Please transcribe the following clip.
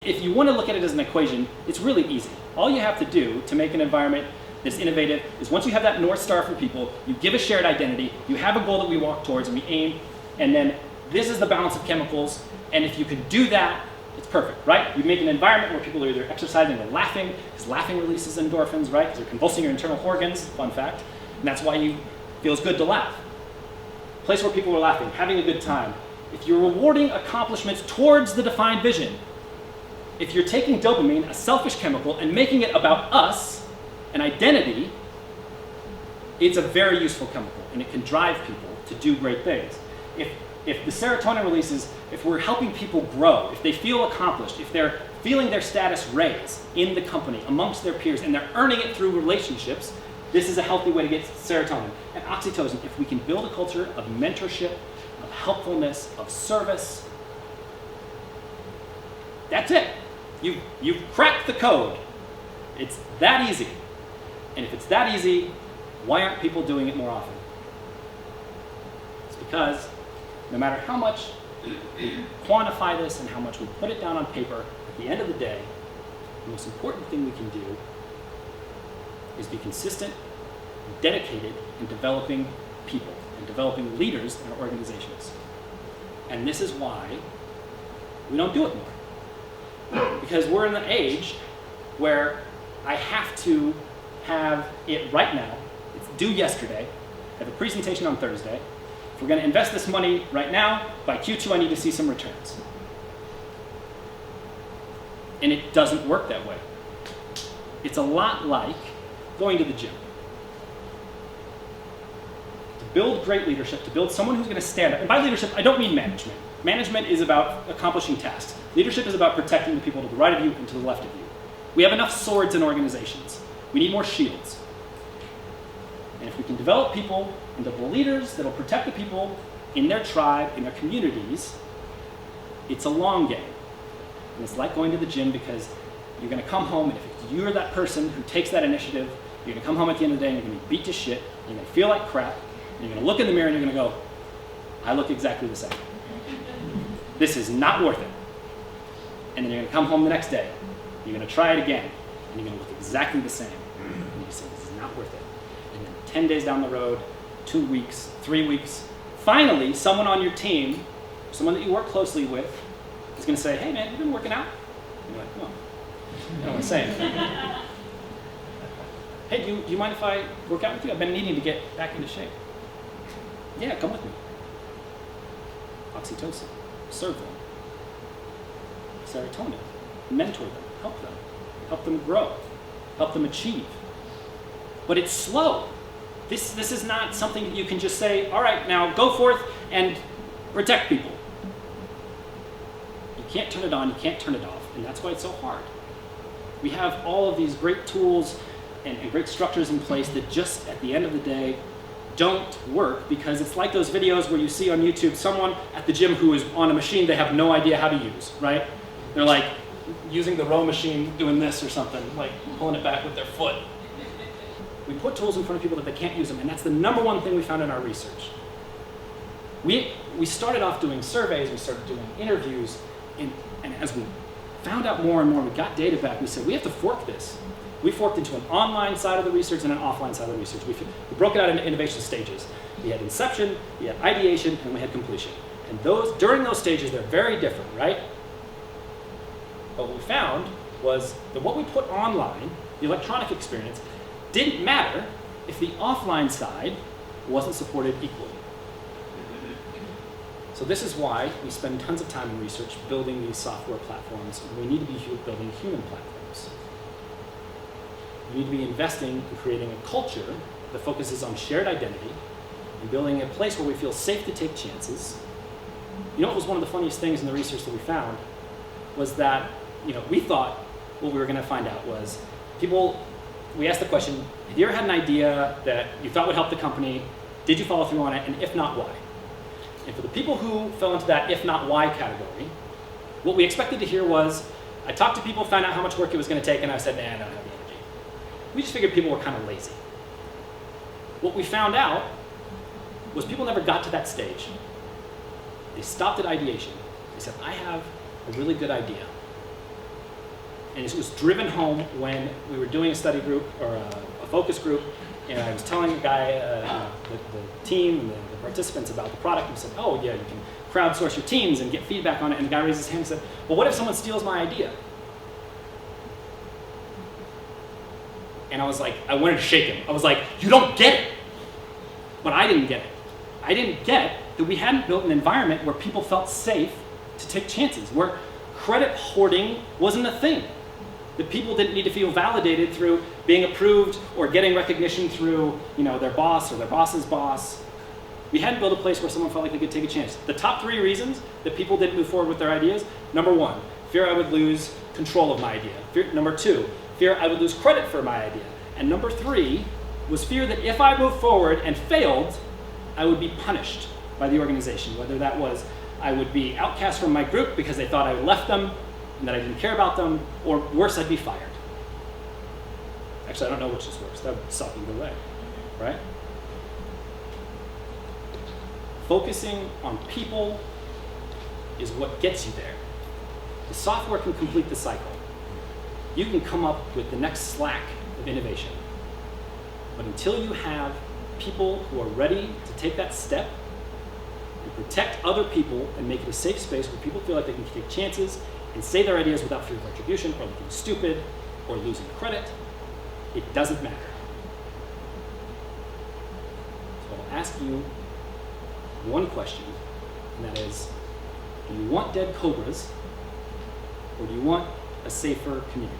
if you want to look at it as an equation, it's really easy. All you have to do to make an environment that's innovative is once you have that North Star for people, you give a shared identity, you have a goal that we walk towards and we aim, and then this is the balance of chemicals, and if you can do that, it's perfect, right? You make an environment where people are either exercising or laughing, because laughing releases endorphins, right? Because you're convulsing your internal organs, fun fact, and that's why it feels good to laugh. A place where people are laughing, having a good time. If you're rewarding accomplishments towards the defined vision, if you're taking dopamine, a selfish chemical, and making it about us, an identity, it's a very useful chemical, and it can drive people to do great things. If the serotonin releases, if we're helping people grow, if they feel accomplished, if they're feeling their status raise in the company, amongst their peers, and they're earning it through relationships, this is a healthy way to get serotonin. And oxytocin, if we can build a culture of mentorship, of helpfulness, of service, that's it. You've cracked the code. It's that easy. And if it's that easy, why aren't people doing it more often? It's because no matter how much we quantify this and how much we put it down on paper, at the end of the day, the most important thing we can do is be consistent, dedicated in developing people and developing leaders in our organizations. And this is why we don't do it more. Because we're in an age where I have to have it right now. It's due yesterday. I have a presentation on Thursday. If we're going to invest this money right now, by Q2 I need to see some returns. And it doesn't work that way. It's a lot like going to the gym. To build great leadership, to build someone who's going to stand up, and by leadership I don't mean management. Management is about accomplishing tasks. Leadership is about protecting the people to the right of you and to the left of you. We have enough swords in organizations. We need more shields. And if we can develop people into the leaders that will protect the people in their tribe, in their communities, it's a long game. And it's like going to the gym because you're going to come home, and if you're that person who takes that initiative, you're going to come home at the end of the day and you're going to be beat to shit, and you're going to feel like crap, and you're going to look in the mirror and you're going to go, I look exactly the same. This is not worth it. And then you're going to come home the next day, you're going to try it again, and you're going to look exactly the same. And you say, this is not worth it. And then 10 days down the road, 2 weeks, 3 weeks, finally, someone on your team, someone that you work closely with, is going to say, hey man, you been working out? And you're like, no. I don't want to say anything. Hey, do you mind if I work out with you? I've been needing to get back into shape. Yeah, come with me. Oxytocin, serve them. Serotonin, mentor them, help them grow, help them achieve. But it's slow. This is not something that you can just say, all right, now go forth and protect people. You can't turn it on, you can't turn it off, and that's why it's so hard. We have all of these great tools and great structures in place that just at the end of the day don't work, because it's like those videos where you see on YouTube someone at the gym who is on a machine they have no idea how to use, right? They're like using the row machine doing this or something, like pulling it back with their foot. We put tools in front of people that they can't use them, and that's the number one thing we found in our research. We started off doing surveys, we started doing interviews, and as we found out more and more, we got data back, we said, we have to fork this. We forked into an online side of the research and an offline side of the research. We broke it out into innovation stages. We had inception, we had ideation, and we had completion. And during those stages, they're very different, right? But what we found was that what we put online, the electronic experience, didn't matter if the offline side wasn't supported equally. So this is why we spend tons of time in research building these software platforms. We need to be building human platforms. We need to be investing in creating a culture that focuses on shared identity and building a place where we feel safe to take chances. You know what was one of the funniest things in the research that we found was that, we thought what we were going to find out was we asked the question, have you ever had an idea that you thought would help the company? Did you follow through on it? And if not, why? And for the people who fell into that if not why category, what we expected to hear was, I talked to people, found out how much work it was going to take, and I said, nah, I don't have the energy. We just figured people were kind of lazy. What we found out was people never got to that stage. They stopped at ideation. They said, I have a really good idea. And it was driven home when we were doing a study group or a focus group, and I was telling the guy, the team, and the participants about the product, and said, oh yeah, you can crowdsource your teams and get feedback on it. And the guy raised his hand and said, well, what if someone steals my idea? And I was like, I wanted to shake him. I was like, you don't get it. But I didn't get it. I didn't get that we hadn't built an environment where people felt safe to take chances, where credit hoarding wasn't a thing. That people didn't need to feel validated through being approved or getting recognition through, their boss or their boss's boss. We hadn't built a place where someone felt like they could take a chance. The top 3 reasons that people didn't move forward with their ideas: number 1, fear I would lose control of my idea. Number 2, fear I would lose credit for my idea. And number 3 was fear that if I moved forward and failed, I would be punished by the organization, whether that was I would be outcast from my group because they thought I left them and that I didn't care about them, or worse, I'd be fired. Actually, I don't know which is worse. That would suck either way, right? Focusing on people is what gets you there. The software can complete the cycle. You can come up with the next Slack of innovation. But until you have people who are ready to take that step and protect other people and make it a safe space where people feel like they can take chances and say their ideas without fear of retribution or looking stupid or losing credit, it doesn't matter. So I'll ask you one question, and that is, do you want dead cobras or do you want a safer community?